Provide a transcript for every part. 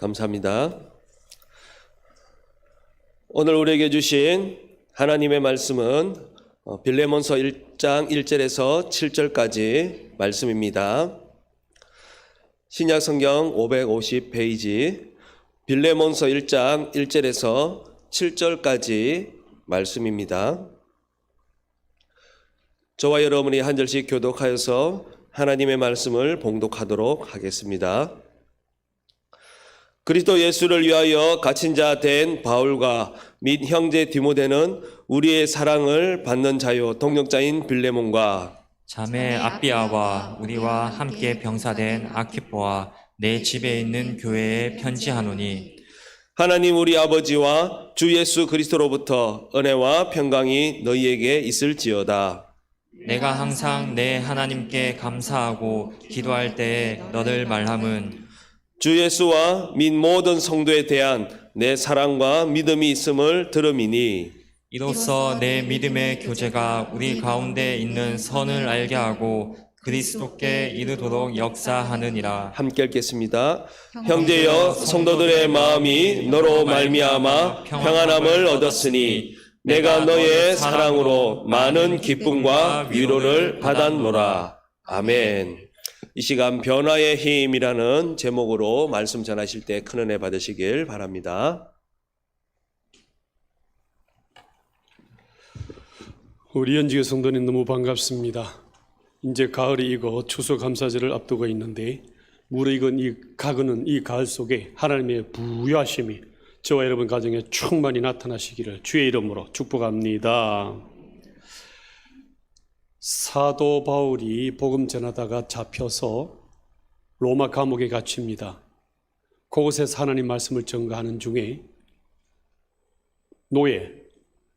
감사합니다. 오늘 우리에게 주신 하나님의 말씀은 빌레몬서 1장 1절에서 7절까지 말씀입니다. 신약 성경 550페이지 빌레몬서 1장 1절에서 7절까지 말씀입니다. 저와 여러분이 한 절씩 교독하여서 하나님의 말씀을 봉독하도록 하겠습니다. 그리스도 예수를 위하여 갇힌 자 된 바울과 및 형제 디모데는 우리의 사랑을 받는 자요 동역자인 빌레몬과 자매 아비아와 우리와 함께 병사된 아키포와 내 집에 있는 교회에 편지하노니 하나님 우리 아버지와 주 예수 그리스도로부터 은혜와 평강이 너희에게 있을지어다. 내가 항상 내 하나님께 감사하고 기도할 때에 너를 말함은 주 예수와 및 모든 성도에 대한 내 사랑과 믿음이 있음을 들음이니 이로써 내 믿음의 교제가 우리 가운데 있는 선을 알게 하고 그리스도께 이르도록 역사하느니라. 함께 읽겠습니다. 형제여 성도들의 마음이 너로 말미암아 평안함을 얻었으니 내가 너의 사랑으로 많은 기쁨과 위로를 받았노라. 아멘. 이 시간 변화의 힘이라는 제목으로 말씀 전하실 때 큰 은혜 받으시길 바랍니다. 우리 연지교 성도님 너무 반갑습니다. 이제 가을이 익어 추수감사절을 앞두고 있는데 무르익은 이 가그는 이 가을 속에 하나님의 부유하심이 저와 여러분 가정에 충만히 나타나시기를 주의 이름으로 축복합니다. 사도 바울이 복음 전하다가 잡혀서 로마 감옥에 갇힙니다. 그곳에서 하나님 말씀을 전가하는 중에 노예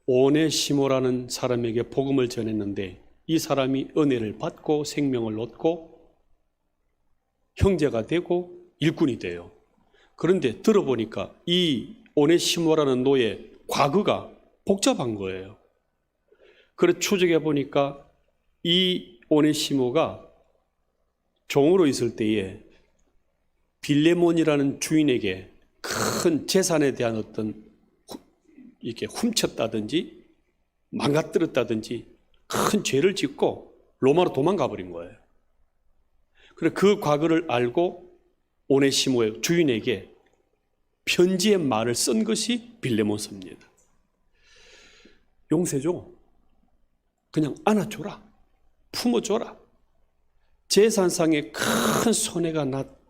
오네시모라는 사람에게 복음을 전했는데 이 사람이 은혜를 받고 생명을 얻고 형제가 되고 일꾼이 돼요. 그런데 들어보니까 이 오네시모라는 노예 과거가 복잡한 거예요. 그래서 추적해 보니까 이 오네시모가 종으로 있을 때에 빌레몬이라는 주인에게 큰 재산에 대한 어떤 이렇게 훔쳤다든지 망가뜨렸다든지 큰 죄를 짓고 로마로 도망가 버린 거예요. 그래서 그 과거를 알고 오네시모의 주인에게 편지의 말을 쓴 것이 빌레몬서입니다. 용서줘. 그냥 안아줘라. 품어줘라. 재산상에 큰 손해가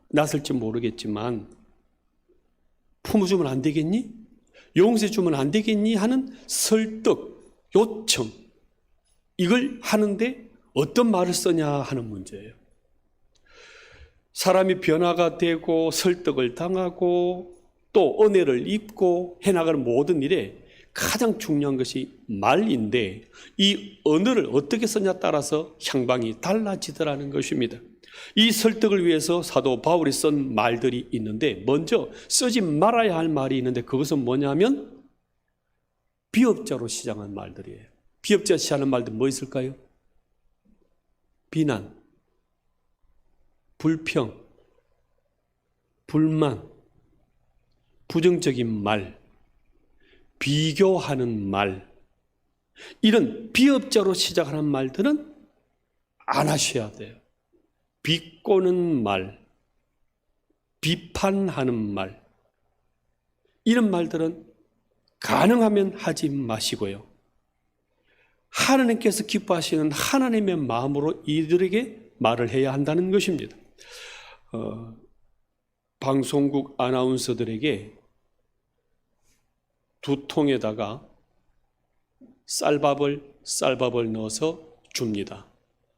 났을지 모르겠지만 품어주면 안 되겠니? 용서해주면 안 되겠니? 하는 설득, 요청 이걸 하는데 어떤 말을 쓰냐 하는 문제예요. 사람이 변화가 되고 설득을 당하고 또 은혜를 입고 해나가는 모든 일에 가장 중요한 것이 말인데 이 언어를 어떻게 쓰냐에 따라서 향방이 달라지더라는 것입니다. 이 설득을 위해서 사도 바울이 쓴 말들이 있는데 먼저 쓰지 말아야 할 말이 있는데 그것은 뭐냐면 비읍자로 시작한 말들이에요. 비읍자 시작하는 말들 뭐 있을까요? 비난, 불평, 불만, 부정적인 말, 비교하는 말, 이런 비읍자로 시작하는 말들은 안 하셔야 돼요. 비꼬는 말, 비판하는 말, 이런 말들은 가능하면 하지 마시고요. 하나님께서 기뻐하시는 하나님의 마음으로 이들에게 말을 해야 한다는 것입니다. 방송국 아나운서들에게 두 통에다가 쌀밥을 넣어서 줍니다.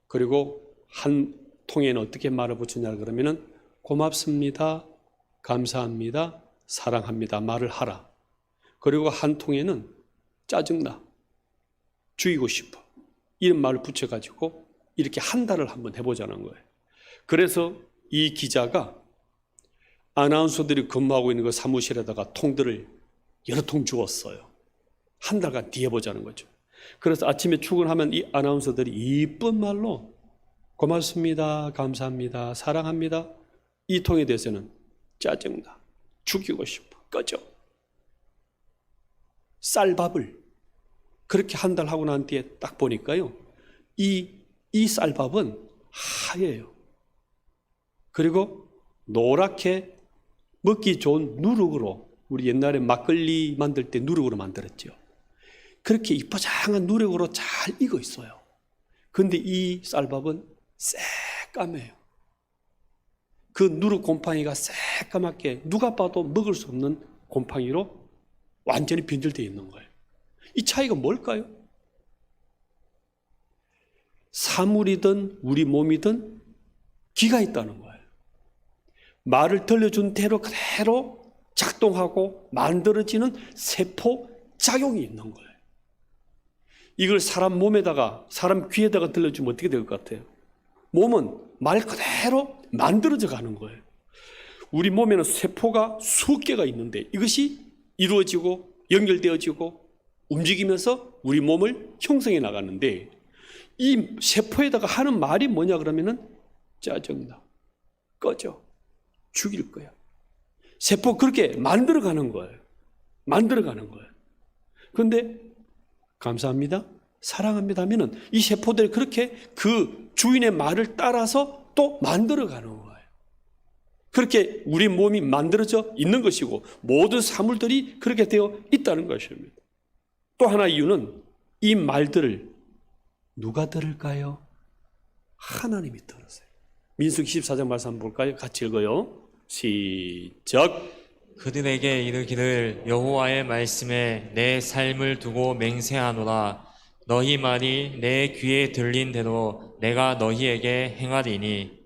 그리고 한 통에는 어떻게 말을 붙이냐 그러면은 고맙습니다, 감사합니다, 사랑합니다 말을 하라. 그리고 한 통에는 짜증나, 죽이고 싶어 이런 말을 붙여가지고 이렇게 한 달을 한번 해보자는 거예요. 그래서 이 기자가 아나운서들이 근무하고 있는 그 사무실에다가 통들을 여러 통 주었어요. 한 달간 뒤에 보자는 거죠. 그래서 아침에 출근하면 이 아나운서들이 이쁜 말로 고맙습니다, 감사합니다, 사랑합니다 이 통에 대해서는 짜증나, 죽이고 싶어. 꺼져. 쌀밥을 그렇게 한 달 하고 난 뒤에 딱 보니까요. 이 쌀밥은 하얘요. 그리고 노랗게 먹기 좋은 누룩으로, 우리 옛날에 막걸리 만들 때 누룩으로 만들었죠. 그렇게 이뻐장한 누룩으로 잘 익어 있어요. 근데 이 쌀밥은 새까매요. 그 누룩 곰팡이가 새까맣게 누가 봐도 먹을 수 없는 곰팡이로 완전히 변질되어 있는 거예요. 이 차이가 뭘까요? 사물이든 우리 몸이든 기가 있다는 거예요. 말을 들려준 대로 그대로 작동하고 만들어지는 세포 작용이 있는 거예요. 이걸 사람 몸에다가, 사람 귀에다가 들려주면 어떻게 될 것 같아요? 몸은 말 그대로 만들어져 가는 거예요. 우리 몸에는 세포가 수억 개가 있는데 이것이 이루어지고 연결되어지고 움직이면서 우리 몸을 형성해 나가는데, 이 세포에다가 하는 말이 뭐냐 그러면은 짜증나, 꺼져, 죽일 거야. 세포 그렇게 만들어가는 거예요. 만들어가는 거예요. 그런데 감사합니다, 사랑합니다 하면은 이 세포들이 그렇게 그 주인의 말을 따라서 또 만들어가는 거예요. 그렇게 우리 몸이 만들어져 있는 것이고 모든 사물들이 그렇게 되어 있다는 것입니다. 또 하나 이유는 이 말들을 누가 들을까요? 하나님이 들으세요. 민수기 14장 말씀 한번 볼까요? 같이 읽어요. 시작. 그들에게 이르기를 여호와의 말씀에 내 삶을 두고 맹세하노라. 너희 말이 내 귀에 들린 대로 내가 너희에게 행하리니.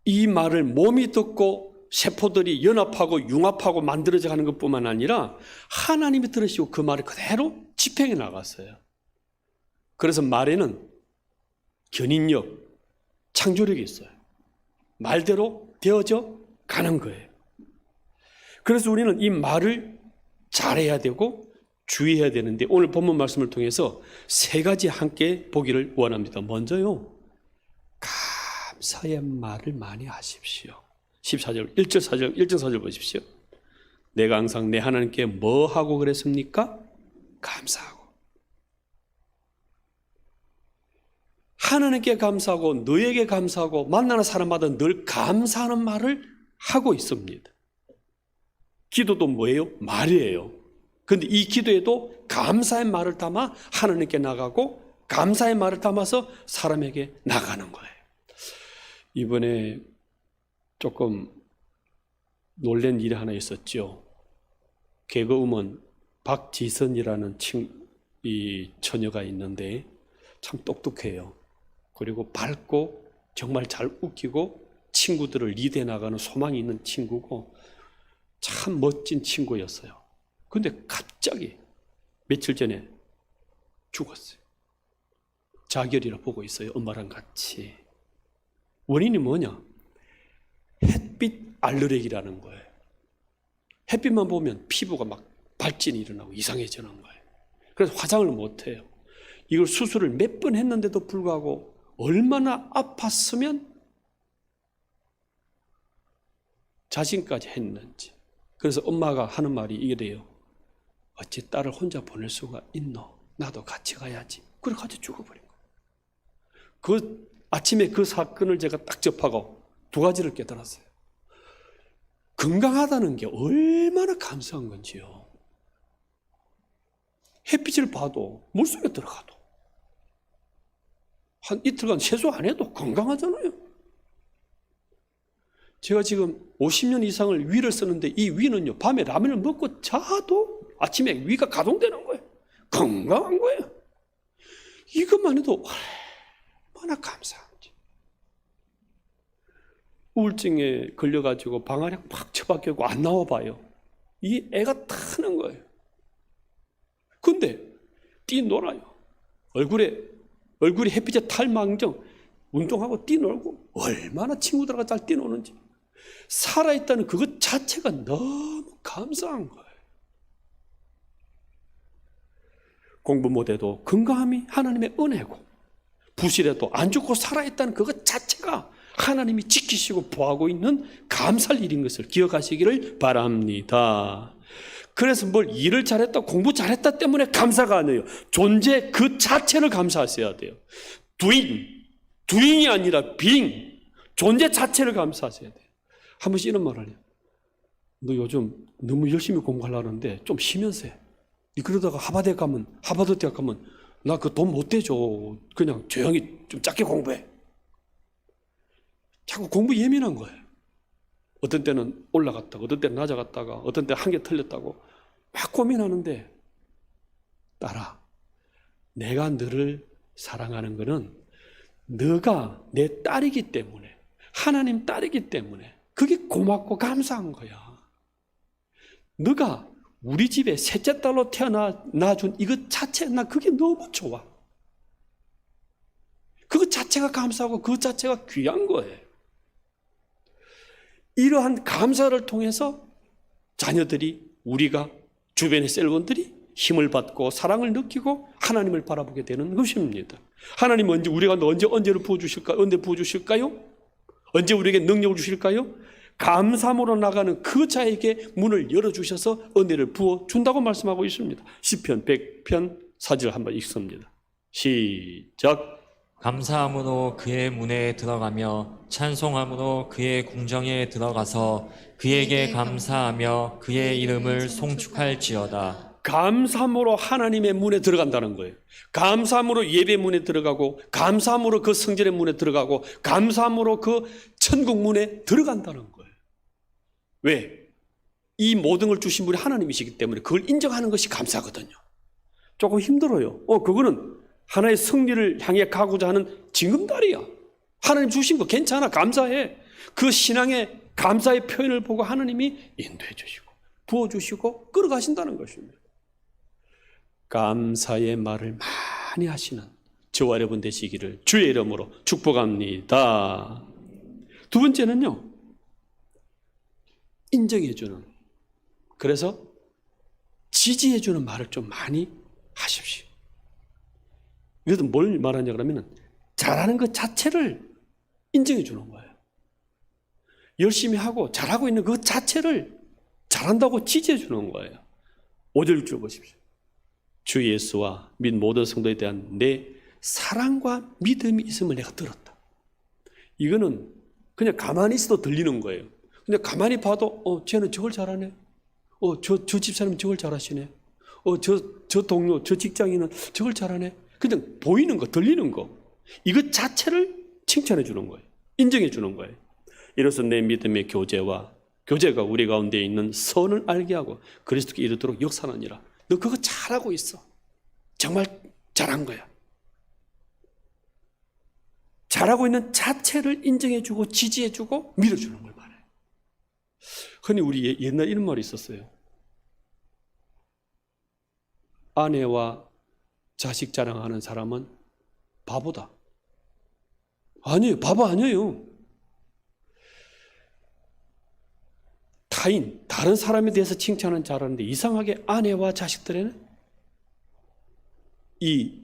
이 말을 몸이 듣고 세포들이 연합하고 융합하고 만들어져 가는 것뿐만 아니라 하나님이 들으시고 그 말을 그대로 집행해 나갔어요. 그래서 말에는 견인력, 창조력이 있어요. 말대로 되어져 가는 거예요. 그래서 우리는 이 말을 잘해야 되고 주의해야 되는데, 오늘 본문 말씀을 통해서 세 가지 함께 보기를 원합니다. 먼저요, 감사의 말을 많이 하십시오. 14절, 1절, 4절, 1절, 4절 보십시오. 내가 항상 내 하나님께 뭐 하고 그랬습니까? 감사하고. 하나님께 감사하고 너에게 감사하고 만나는 사람마다 늘 감사하는 말을 하고 있습니다. 기도도 뭐예요? 말이에요. 그런데 이 기도에도 감사의 말을 담아 하나님께 나가고 감사의 말을 담아서 사람에게 나가는 거예요. 이번에 조금 놀란 일이 하나 있었죠. 개그우먼 박지선이라는 이 처녀가 있는데 참 똑똑해요. 그리고 밝고 정말 잘 웃기고 친구들을 리드해 나가는 소망이 있는 친구고 참 멋진 친구였어요. 그런데 갑자기 며칠 전에 죽었어요. 자결이라 보고 있어요. 엄마랑 같이. 원인이 뭐냐? 햇빛 알레르기라는 거예요. 햇빛만 보면 피부가 막 발진이 일어나고 이상해지는 거예요. 그래서 화장을 못해요. 이걸 수술을 몇 번 했는데도 불구하고 얼마나 아팠으면 자신까지 했는지. 그래서 엄마가 하는 말이 이래요. 어찌 딸을 혼자 보낼 수가 있노? 나도 같이 가야지. 그래 같이 죽어버린 거예요. 그 아침에 그 사건을 제가 딱 접하고 두 가지를 깨달았어요. 건강하다는 게 얼마나 감사한 건지요. 햇빛을 봐도 물속에 들어가도 한 이틀간 세수 안 해도 건강하잖아요. 제가 지금 50년 이상을 위를 쓰는데 이 위는요, 밤에 라면을 먹고 자도 아침에 위가 가동되는 거예요. 건강한 거예요. 이것만 해도 얼마나 감사한지. 우울증에 걸려가지고 방 안에 막 처박혀고 안 나와봐요. 이 애가 타는 거예요. 근데 뛰놀아요. 얼굴이 햇빛에 탈망정, 운동하고 뛰놀고 얼마나 친구들과 잘 뛰노는지. 살아있다는 그것 자체가 너무 감사한 거예요. 공부 못해도 건강함이 하나님의 은혜고, 부실해도 안 죽고 살아있다는 그것 자체가 하나님이 지키시고 보호하고 있는 감사할 일인 것을 기억하시기를 바랍니다. 그래서 뭘 일을 잘했다, 공부 잘했다 때문에 감사가 아니에요. 존재 그 자체를 감사하셔야 돼요. doing이 아니라 being, 존재 자체를 감사하셔야 돼요. 한 번씩 이런 말을 해요. 너 요즘 너무 열심히 공부하려고 하는데 좀 쉬면서 해. 그러다가 하버드 대학 가면 나 그 돈 못 대줘. 그냥 조용히 좀 짧게 공부해. 자꾸 공부 예민한 거예요. 어떤 때는 올라갔다가, 어떤 때는 낮아갔다가, 어떤 때는 한 개 틀렸다고 막 고민하는데, 딸아, 내가 너를 사랑하는 거는 너가 내 딸이기 때문에, 하나님 딸이기 때문에 그게 고맙고 감사한 거야. 너가 우리 집에 셋째 딸로 태어나준 이것 자체, 나 그게 너무 좋아. 그것 자체가 감사하고 그것 자체가 귀한 거예요. 이러한 감사를 통해서 자녀들이, 우리가 주변의 셀원들이 힘을 받고 사랑을 느끼고 하나님을 바라보게 되는 것입니다. 하나님은 우리가 언제를 부어주실까요? 언제 부어주실까요? 언제 우리에게 능력을 주실까요? 감사함으로 나가는 그 자에게 문을 열어주셔서 은혜를 부어준다고 말씀하고 있습니다. 시편 100편 4절 한번 읽습니다. 시작. 감사함으로 그의 문에 들어가며 찬송함으로 그의 궁정에 들어가서 그에게 감사하며 그의 이름을 송축할지어다. 감사함으로 하나님의 문에 들어간다는 거예요. 감사함으로 예배 문에 들어가고, 감사함으로 그 성전의 문에 들어가고, 감사함으로 그 천국 문에 들어간다는 거예요. 왜? 이 모든 걸 주신 분이 하나님이시기 때문에 그걸 인정하는 것이 감사거든요. 조금 힘들어요. 그거는 하나의 승리를 향해 가고자 하는 징검다리야. 하나님 주신 거 괜찮아, 감사해. 그 신앙의 감사의 표현을 보고 하나님이 인도해 주시고 부어주시고 끌어가신다는 것입니다. 감사의 말을 많이 하시는 저와 여러분 되시기를 주의 이름으로 축복합니다. 두 번째는요, 인정해주는, 그래서 지지해주는 말을 좀 많이 하십시오. 이것은 뭘 말하냐 그러면 잘하는 것 자체를 인정해주는 거예요. 열심히 하고 잘하고 있는 그 자체를 잘한다고 지지해주는 거예요. 5절 읽어보십시오. 주 예수와 및 모든 성도에 대한 내 사랑과 믿음이 있음을 내가 들었다. 이거는 그냥 가만히 있어도 들리는 거예요. 근데 가만히 봐도 쟤는 저걸 잘하네. 저 집사람은 저걸 잘하시네. 저 동료, 저 직장인은 저걸 잘하네. 그냥 보이는 거, 들리는 거, 이것 자체를 칭찬해 주는 거예요. 인정해 주는 거예요. 이로써 내 믿음의 교제가 우리 가운데 있는 선을 알게 하고 그리스도께 이르도록 역사하느니라. 너 그거 잘하고 있어. 정말 잘한 거야. 잘하고 있는 자체를 인정해 주고 지지해 주고 밀어주는 걸 말해요. 흔히 우리 옛날 이런 말이 있었어요. 아내와 자식 자랑하는 사람은 바보다. 아니에요. 바보 아니에요. 다른 사람에 대해서 칭찬은 잘하는데 이상하게 아내와 자식들에는 이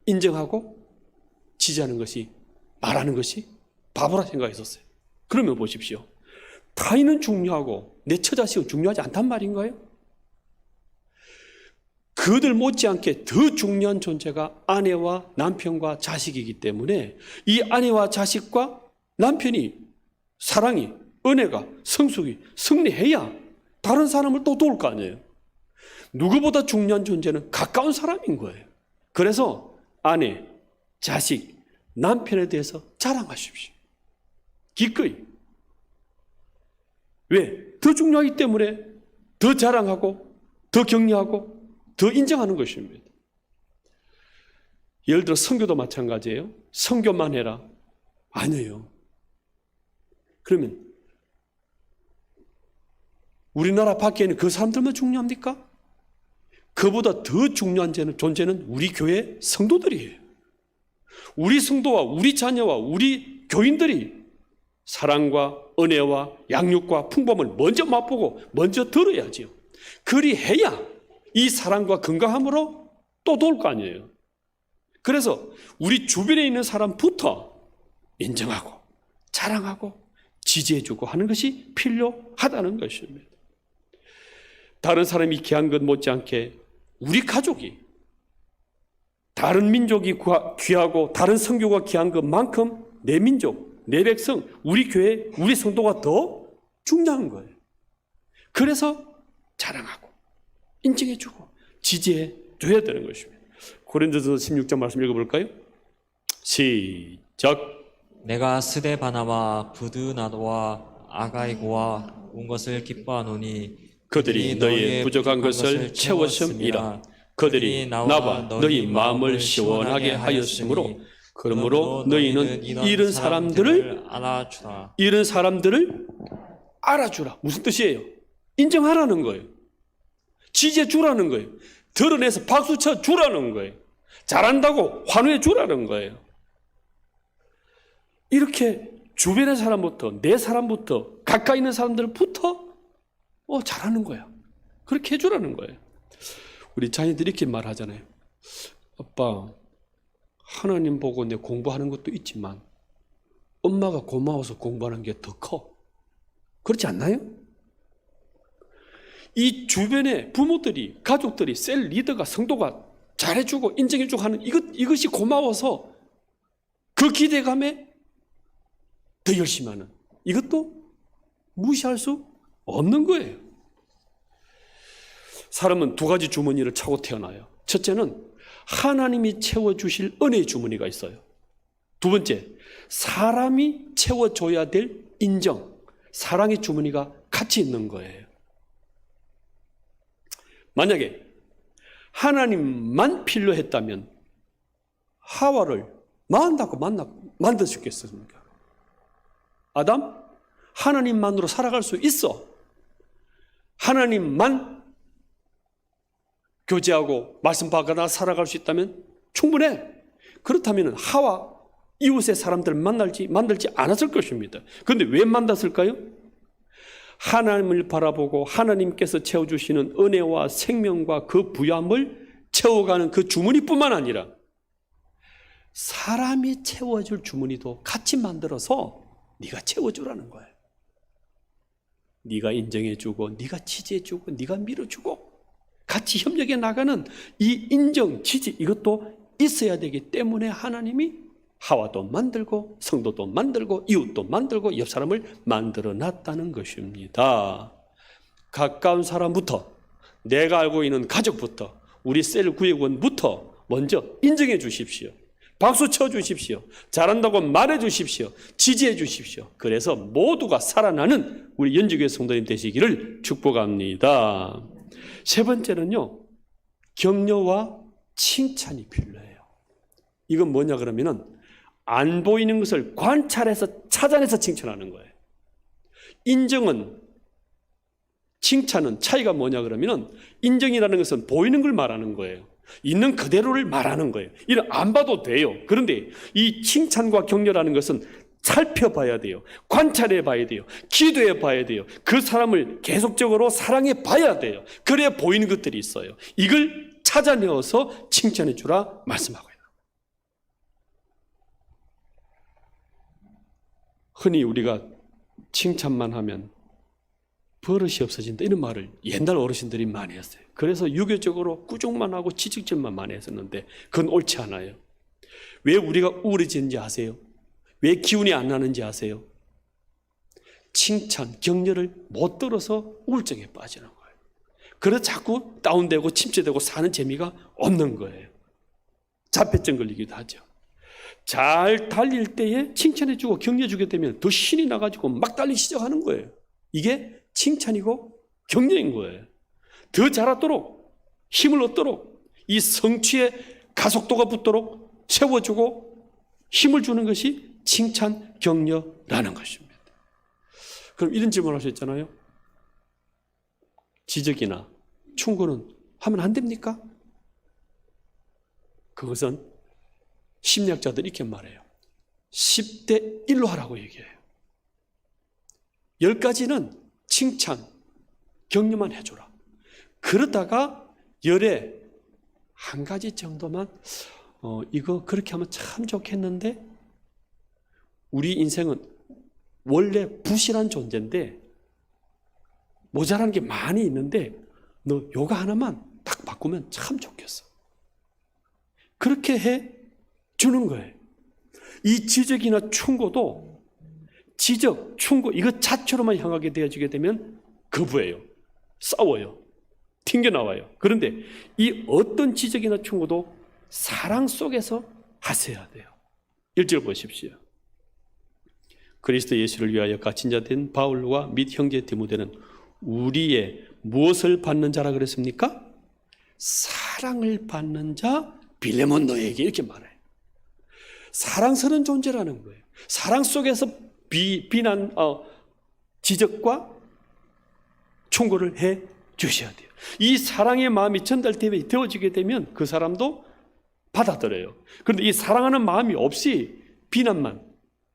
인정하고 지지하는 것이, 말하는 것이 바보라 생각했었어요. 그러면 보십시오. 타인은 중요하고 내 처자식은 중요하지 않단 말인가요? 그들 못지않게 더 중요한 존재가 아내와 남편과 자식이기 때문에 이 아내와 자식과 남편이, 사랑이, 은혜가, 성숙이 승리해야 다른 사람을 또 도울 거 아니에요. 누구보다 중요한 존재는 가까운 사람인 거예요. 그래서 아내, 자식, 남편에 대해서 자랑하십시오. 기꺼이. 왜? 더 중요하기 때문에 더 자랑하고 더 격려하고 더 인정하는 것입니다. 예를 들어 선교도 마찬가지예요. 선교만 해라. 아니에요. 그러면 우리나라 밖에 있는 그 사람들만 중요합니까? 그보다 더 중요한 존재는 우리 교회 성도들이에요. 우리 성도와 우리 자녀와 우리 교인들이 사랑과 은혜와 양육과 풍부함을 먼저 맛보고 먼저 들어야죠. 그리해야 이 사랑과 건강함으로 또 도울 거 아니에요. 그래서 우리 주변에 있는 사람부터 인정하고 자랑하고 지지해주고 하는 것이 필요하다는 것입니다. 다른 사람이 귀한 것 못지않게 우리 가족이 다른 민족이 귀하고 다른 성교가 귀한 것만큼 내 민족, 내 백성, 우리 교회, 우리 성도가 더 중요한 거예요. 그래서 자랑하고 인정해주고 지지해줘야 되는 것입니다. 고린도서 16장 말씀 읽어볼까요? 시작. 내가 스데바나와 부드나도와 아가이고와 온 것을 기뻐하노니 그들이 너희의 부족한 것을 채웠음이라. 그들이 나와 너희 마음을 시원하게 하였으므로 그러므로 너희는 이런 사람들을 알아주라. 무슨 뜻이에요? 인정하라는 거예요. 지지해 주라는 거예요. 드러내서 박수 쳐 주라는 거예요. 잘한다고 환호해 주라는 거예요. 이렇게 주변의 사람부터, 내 사람부터, 가까이 있는 사람들부터 잘하는 거야. 그렇게 해주라는 거예요. 우리 자녀들이 이렇게 말하잖아요. 아빠, 하나님 보고 내 공부하는 것도 있지만 엄마가 고마워서 공부하는 게 더 커. 그렇지 않나요? 이 주변에 부모들이, 가족들이, 셀 리더가, 성도가 잘해주고 인정해주고 하는 이것이 고마워서 그 기대감에 더 열심히 하는, 이것도 무시할 수 없는 거예요. 사람은 두 가지 주머니를 차고 태어나요. 첫째는 하나님이 채워주실 은혜의 주머니가 있어요. 두 번째, 사람이 채워줘야 될 인정, 사랑의 주머니가 같이 있는 거예요. 만약에 하나님만 필요했다면 하와를 만나고 만들 수 있겠습니까? 아담, 하나님만으로 살아갈 수 있어. 하나님만 교제하고 말씀 받거나 살아갈 수 있다면 충분해. 그렇다면 하와 이웃의 사람들을 만들지 않았을 것입니다. 그런데 왜 만났을까요? 하나님을 바라보고 하나님께서 채워주시는 은혜와 생명과 그 부유함을 채워가는 그 주머니뿐만 아니라 사람이 채워줄 주머니도 같이 만들어서 네가 채워주라는 거예요. 네가 인정해주고 네가 지지해주고 네가 밀어주고 같이 협력해 나가는 이 인정, 지지, 이것도 있어야 되기 때문에 하나님이 하와도 만들고 성도도 만들고 이웃도 만들고 옆 사람을 만들어 놨다는 것입니다. 가까운 사람부터, 내가 알고 있는 가족부터, 우리 셀 구역원부터 먼저 인정해 주십시오. 박수 쳐 주십시오. 잘한다고 말해 주십시오. 지지해 주십시오. 그래서 모두가 살아나는 우리 연주교회 성도님 되시기를 축복합니다. 세 번째는요, 격려와 칭찬이 필요해요. 이건 뭐냐 그러면은 안 보이는 것을 관찰해서 찾아내서 칭찬하는 거예요. 인정은, 칭찬은 차이가 뭐냐 그러면은 인정이라는 것은 보이는 걸 말하는 거예요. 있는 그대로를 말하는 거예요. 이는 안 봐도 돼요. 그런데 이 칭찬과 격려라는 것은 살펴봐야 돼요. 관찰해 봐야 돼요. 기도해 봐야 돼요. 그 사람을 계속적으로 사랑해 봐야 돼요. 그래야 보이는 것들이 있어요. 이걸 찾아내어서 칭찬해 주라 말씀하고 있어요. 흔히 우리가 칭찬만 하면 버릇이 없어진다, 이런 말을 옛날 어르신들이 많이 했어요. 그래서 유교적으로 꾸중만 하고 지적질만 많이 했었는데 그건 옳지 않아요. 왜 우리가 우울해지는지 아세요? 왜 기운이 안 나는지 아세요? 칭찬, 격려를 못 들어서 우울증에 빠지는 거예요. 그래서 자꾸 다운되고 침체되고 사는 재미가 없는 거예요. 자폐증 걸리기도 하죠. 잘 달릴 때에 칭찬해주고 격려해주게 되면 더 신이 나가지고 막 달리기 시작하는 거예요. 이게 칭찬이고 격려인 거예요. 더 잘하도록, 힘을 얻도록, 이 성취의 가속도가 붙도록 세워주고 힘을 주는 것이 칭찬, 격려라는 것입니다. 그럼 이런 질문을 하셨잖아요. 지적이나 충고는 하면 안 됩니까? 그것은 심리학자들이 이렇게 말해요. 10대 1로 하라고 얘기해요. 10가지는 칭찬, 격려만 해줘라. 그러다가 열에 한 가지 정도만 이거 그렇게 하면 참 좋겠는데 우리 인생은 원래 부실한 존재인데 모자란 게 많이 있는데 너 요거 하나만 딱 바꾸면 참 좋겠어. 그렇게 해 주는 거예요. 이 지적이나 충고도 지적, 충고 이것 자체로만 향하게 되어지게 되면 거부해요. 싸워요. 튕겨나와요. 그런데 이 어떤 지적이나 충고도 사랑 속에서 하셔야 돼요. 1절 보십시오. 그리스도 예수를 위하여 갇힌 자 된 바울과 및 형제 디모데는 우리의 무엇을 받는 자라 그랬습니까? 사랑을 받는 자 빌레몬 너에게 이렇게 말해요. 사랑스러운 존재라는 거예요. 사랑 속에서 비난, 지적과 충고를 해 주셔야 돼요. 이 사랑의 마음이 전달되어지게 되면 그 사람도 받아들여요. 그런데 이 사랑하는 마음이 없이 비난만,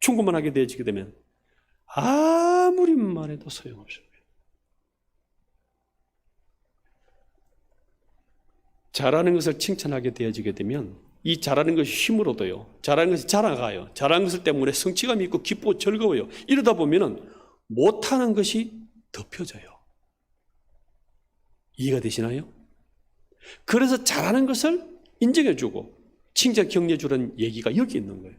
충고만 하게 되어지게 되면 아무리 말해도 소용없습니다. 잘하는 것을 칭찬하게 되어지게 되면 이 잘하는 것이 힘을 얻어요. 잘하는 것이 자라가요. 잘하는 것을 때문에 성취감이 있고 기쁘고 즐거워요. 이러다 보면 못하는 것이 덮여져요. 이해가 되시나요? 그래서 잘하는 것을 인정해주고 칭찬 격려해주는 얘기가 여기 있는 거예요.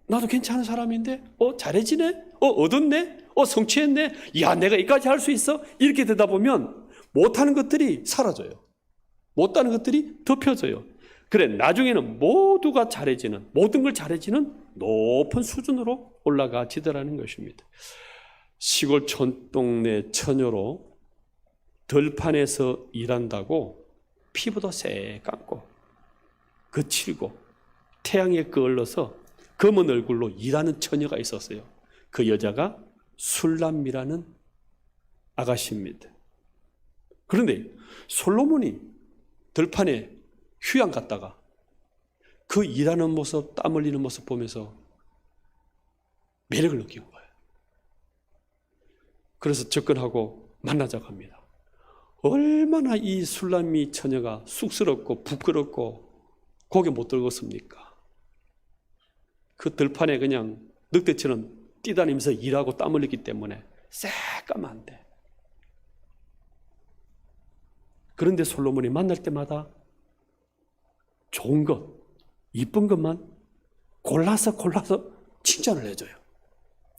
나도 괜찮은 사람인데? 잘해지네? 얻었네? 성취했네? 야, 내가 이까지 할 수 있어? 이렇게 되다 보면 못하는 것들이 사라져요. 못하는 것들이 덮여져요. 그래, 나중에는 모두가 잘해지는, 모든 걸 잘해지는 높은 수준으로 올라가지더라는 것입니다. 시골 촌동네 처녀로 들판에서 일한다고 피부도 새까맣고 거칠고 태양에 그을러서 검은 얼굴로 일하는 처녀가 있었어요. 그 여자가 술람미라는 아가씨입니다. 그런데 솔로몬이 들판에 휴양 갔다가 그 일하는 모습, 땀 흘리는 모습 보면서 매력을 느낀 거예요. 그래서 접근하고 만나자고 합니다. 얼마나 이 술람미 처녀가 쑥스럽고 부끄럽고 고개 못 들었습니까? 그 들판에 그냥 늑대처럼 뛰다니면서 일하고 땀 흘리기 때문에 새까만데. 그런데 솔로몬이 만날 때마다 좋은 것, 이쁜 것만 골라서 칭찬을 해줘요.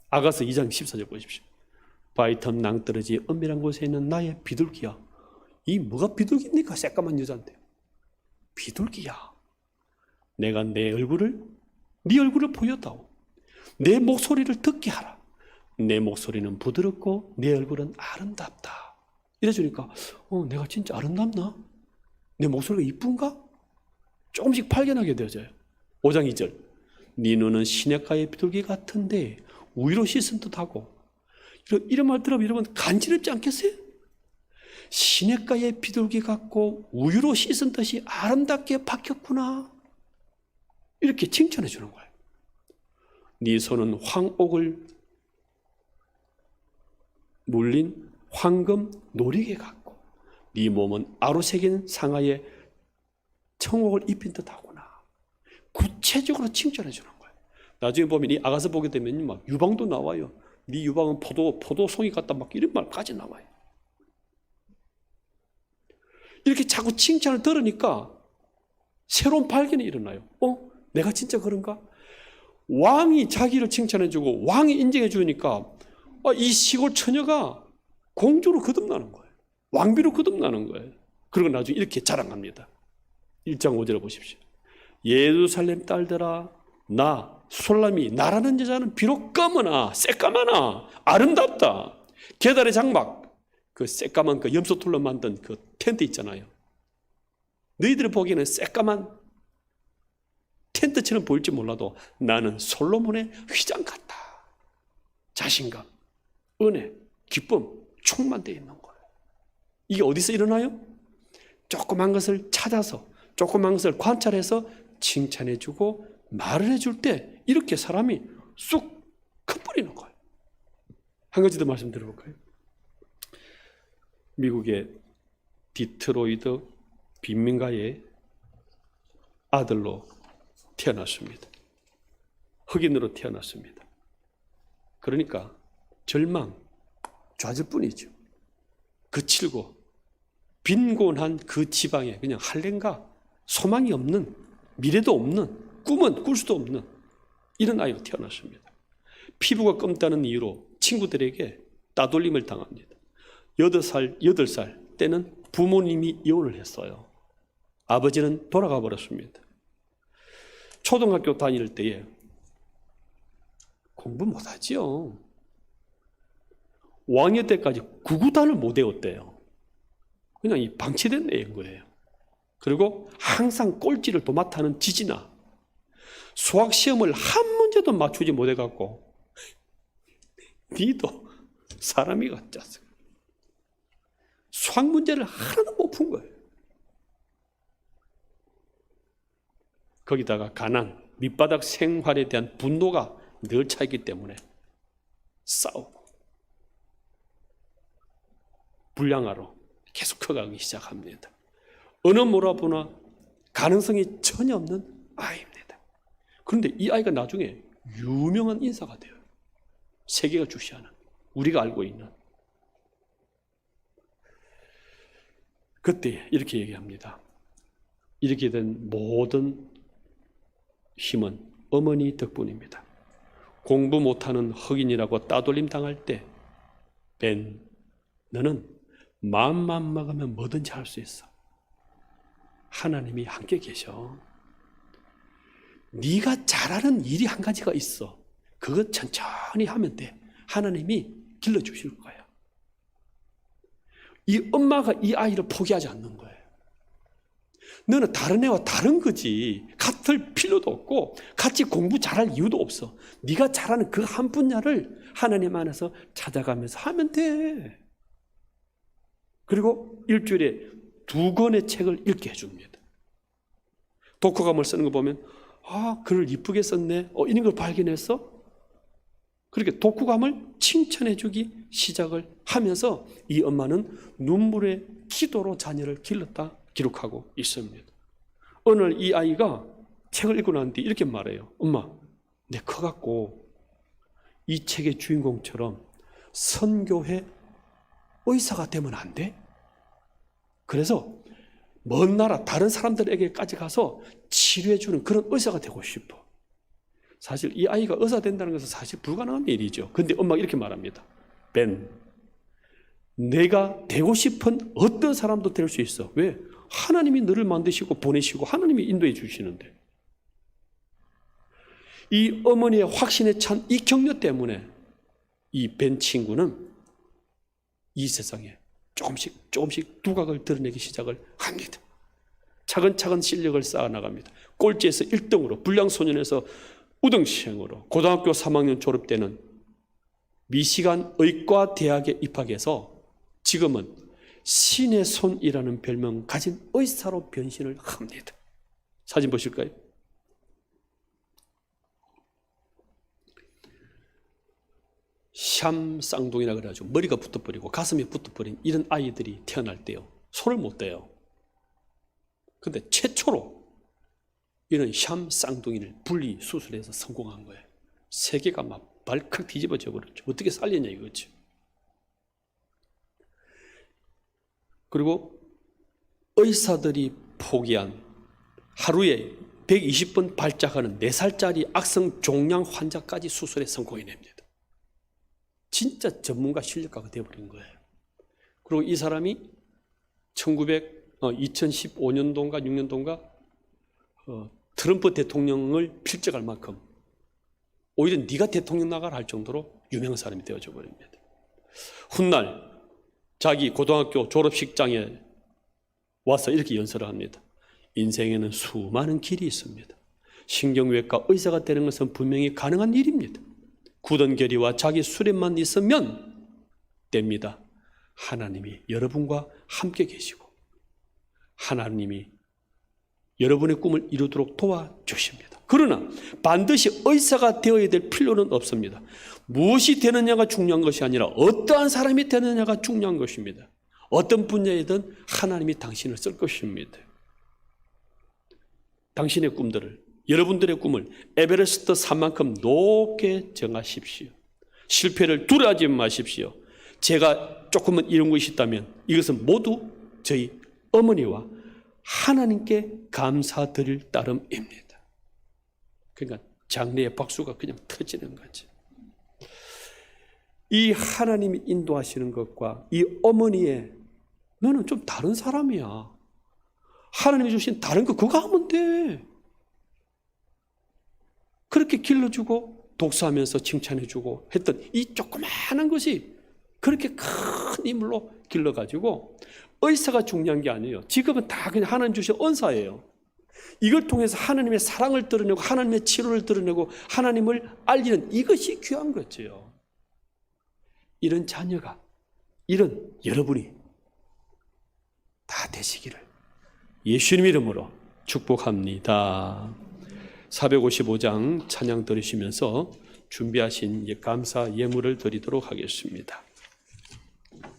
아가서 2장 14절 보십시오. 바위틈 낭떠러지 은밀한 곳에 있는 나의 비둘기야. 이 뭐가 비둘기입니까? 새까만 여자인데. 비둘기야. 내가 네 얼굴을 보였다오. 내 목소리를 듣게 하라. 내 목소리는 부드럽고 내 얼굴은 아름답다. 이래주니까 내가 진짜 아름답나? 내 목소리가 이쁜가? 조금씩 발견하게 되어져요. 5장 2절. 네 눈은 시냇가의 비둘기 같은데 우유로 씻은 듯하고. 이런 말 들으면 여러분 간지럽지 않겠어요? 시냇가의 비둘기 같고 우유로 씻은 듯이 아름답게 박혔구나. 이렇게 칭찬해 주는 거예요. 네 손은 황옥을 물린 황금 놀이개 같고 네 몸은 아로새긴 상하에 청옥을 입힌 듯하구나. 구체적으로 칭찬해 주는 거예요. 나중에 보면 이 아가서 보게 되면 막 유방도 나와요. 네 유방은 포도송이 같다 막 이런 말까지 나와요. 이렇게 자꾸 칭찬을 들으니까 새로운 발견이 일어나요. 내가 진짜 그런가? 왕이 자기를 칭찬해주고 왕이 인정해주니까 이 시골 처녀가 공주로 거듭나는 거예요. 왕비로 거듭나는 거예요. 그리고 나중에 이렇게 자랑합니다. 1장 5절을 보십시오. 예루살렘 딸들아, 나 솔람이 나라는 여자는 비록 검으나 새까마나 아름답다. 계달의 장막, 그 새까만 그 염소털로 만든 그 텐트 있잖아요. 너희들이 보기에는 새까만 텐트처럼 보일지 몰라도 나는 솔로몬의 휘장 같다. 자신감, 은혜, 기쁨 충만되어 있는 거예요. 이게 어디서 일어나요? 조그만 것을 찾아서 조그만 것을 관찰해서 칭찬해주고 말을 해줄 때 이렇게 사람이 쑥 커버리는 거예요. 한 가지 더 말씀드려볼까요? 미국의 디트로이트 빈민가의 아들로 태어났습니다. 흑인으로 태어났습니다. 그러니까 절망, 좌절뿐이죠. 거칠고 빈곤한 그 지방에 그냥 할례인가 소망이 없는, 미래도 없는, 꿈은 꿀 수도 없는 이런 아이가 태어났습니다. 피부가 검다는 이유로 친구들에게 따돌림을 당합니다. 8살 때는 부모님이 이혼을 했어요. 아버지는 돌아가 버렸습니다. 초등학교 다닐 때에 공부 못하지요. 5학년 때까지 구구단을 못 외웠대요. 그냥 이 방치된 애인 거예요. 그리고 항상 꼴찌를 도맡아는 지지나 수학 시험을 한 문제도 맞추지 못해갖고 니도 사람이 같지 않습니까? 수학 문제를 하나도 못 푼 거예요. 거기다가 가난, 밑바닥 생활에 대한 분노가 늘 차있기 때문에 싸우고 불량아로 계속 커가기 시작합니다. 어느 몰아보나 가능성이 전혀 없는 아이입니다. 그런데 이 아이가 나중에 유명한 인사가 돼요. 세계가 주시하는, 우리가 알고 있는. 그때 이렇게 얘기합니다. 이렇게 된 모든 힘은 어머니 덕분입니다. 공부 못하는 흑인이라고 따돌림 당할 때 벤, 너는 마음만 먹으면 뭐든지 할 수 있어. 하나님이 함께 계셔. 네가 잘하는 일이 한 가지가 있어. 그것 천천히 하면 돼. 하나님이 길러주실 거야. 이 엄마가 이 아이를 포기하지 않는 거예요. 너는 다른 애와 다른 거지. 같을 필요도 없고 같이 공부 잘할 이유도 없어. 네가 잘하는 그 한 분야를 하나님 안에서 찾아가면서 하면 돼. 그리고 일주일에 2권의 책을 읽게 해줍니다. 독후감을 쓰는 거 보면 글을 이쁘게 썼네. 이런 걸 발견했어? 그렇게 독후감을 칭찬해주기 시작을 하면서 이 엄마는 눈물의 기도로 자녀를 길렀다 기록하고 있습니다. 어느 날 이 아이가 책을 읽고 난 뒤 이렇게 말해요. 엄마, 내 커갖고 이 책의 주인공처럼 선교회 의사가 되면 안 돼? 그래서 먼 나라 다른 사람들에게까지 가서 치료해주는 그런 의사가 되고 싶어. 사실 이 아이가 의사 된다는 것은 사실 불가능한 일이죠. 그런데 엄마가 이렇게 말합니다. 벤, 내가 되고 싶은 어떤 사람도 될 수 있어. 왜? 하나님이 너를 만드시고 보내시고 하나님이 인도해 주시는데. 이 어머니의 확신에 찬 이 격려 때문에 이 벤 친구는 이 세상에 조금씩 두각을 드러내기 시작을 합니다. 차근차근 실력을 쌓아나갑니다. 꼴찌에서 1등으로, 불량소년에서 우등생으로 고등학교 3학년 졸업 때는 미시간 의과대학에 입학해서 지금은 신의 손이라는 별명 가진 의사로 변신을 합니다. 사진 보실까요? 샴 쌍둥이라 그래가지고 머리가 붙어버리고 가슴이 붙어버린 이런 아이들이 태어날 때요, 손을 못 대요. 근데 최초로 이런 샴 쌍둥이를 분리 수술해서 성공한 거예요. 세계가 막 발칵 뒤집어져 버렸죠. 어떻게 살렸냐 이거죠. 그리고 의사들이 포기한 하루에 120번 발작하는 4살짜리 악성 종양 환자까지 수술에 성공해냅니다. 진짜 전문가 실력가가 되어버린 거예요. 그리고 이 사람이 2015년도인가 6년도인가 트럼프 대통령을 필적할 만큼 오히려 네가 대통령 나가라 할 정도로 유명한 사람이 되어져 버립니다. 훗날 자기 고등학교 졸업식장에 와서 이렇게 연설을 합니다. 인생에는 수많은 길이 있습니다. 신경외과 의사가 되는 것은 분명히 가능한 일입니다. 굳은 결의와 자기 수련만 있으면 됩니다. 하나님이 여러분과 함께 계시고 하나님이 여러분의 꿈을 이루도록 도와주십니다. 그러나 반드시 의사가 되어야 될 필요는 없습니다. 무엇이 되느냐가 중요한 것이 아니라 어떠한 사람이 되느냐가 중요한 것입니다. 어떤 분야이든 하나님이 당신을 쓸 것입니다. 당신의 꿈들을, 여러분들의 꿈을 에베레스트 산만큼 높게 정하십시오. 실패를 두려워하지 마십시오. 제가 조금은 이런 것이 있다면 이것은 모두 저희 어머니와 하나님께 감사드릴 따름입니다. 그러니까 장래의 박수가 그냥 터지는 거죠. 이 하나님이 인도하시는 것과 이 어머니의 너는 좀 다른 사람이야. 하나님이 주신 다른 거 그거 하면 돼. 그렇게 길러주고 독서하면서 칭찬해주고 했던 이 조그마한 것이 그렇게 큰 인물로 길러가지고 의사가 중요한 게 아니에요. 지금은 다 그냥 하나님 주신恩사예요. 이걸 통해서 하나님의 사랑을 드러내고 하나님의 치료를 드러내고 하나님을 알리는 이것이 귀한 거죠. 이런 자녀가, 이런 여러분이 다 되시기를 예수님 이름으로 축복합니다. 455장 찬양 들으시면서 준비하신 감사 예물을 드리도록 하겠습니다.